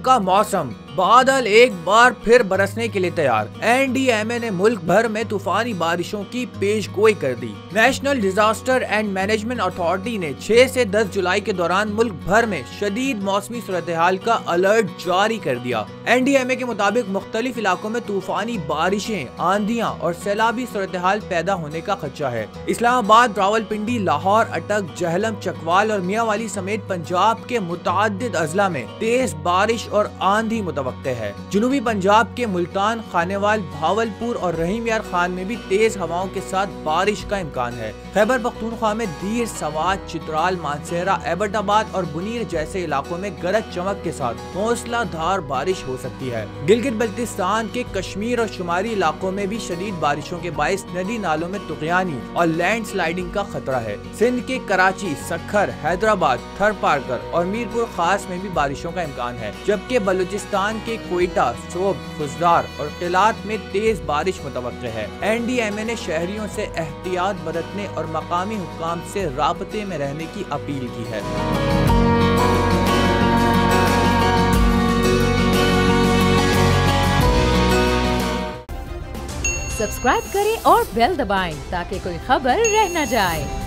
का मौसम, बादल एक बार फिर बरसने के लिए तैयार। एनडीएमए ने मुल्क भर में तूफानी बारिशों की पेशगोई कर दी। National Disaster and Management Authority ने 6 से 10 जुलाई के दौरान मुल्क भर में शदीद मौसमी सूरत-ए-हाल का अलर्ट जारी कर दिया। एनडीएमए के मुताबिक मुख्तलिफ इलाकों में तूफानी बारिशें, आंधियां और सैलाबी सूरत-ए-हाल पैदा होने का खदशा है। इस्लामाबाद, रावलपिंडी, लाहौर, अटक, जहलम, चकवाल और मियांवाली समेत पंजाब के मुतअद्दिद अजला में तेज बारिश और आंधी मुतवक्के है। जनूबी पंजाब के मुल्तान, खानेवाल, भावलपुर और रहीम यार खान में भी तेज हवाओं के साथ बारिश का इम्कान है। खैबर पख्तूनख्वा में दीर, सवात, चित्राल, मानसेरा, एबटाबाद और बुनीर जैसे इलाकों में गरज चमक के साथ मूसलाधार बारिश हो सकती है। गिलगित बल्तिस्तान के कश्मीर और शुमारी इलाकों में भी शदीद बारिशों के बाइस नदी नालों में तुगयानी और लैंड स्लाइडिंग का खतरा है। सिंध के कराची, सक्खर, हैदराबाद, थरपारकर और मीरपुर खास में भी बारिशों का इम्कान है, जबकि बलूचिस्तान के कोयटा, सोब, खुजदार और किलात में तेज बारिश मुतवक्के है। एनडीएमए ने शहरियों से एहतियात बरतने और मकामी हुक्काम से राबते में रहने की अपील की है। सब्सक्राइब करें और बेल दबाएं ताकि कोई खबर रह न जाए।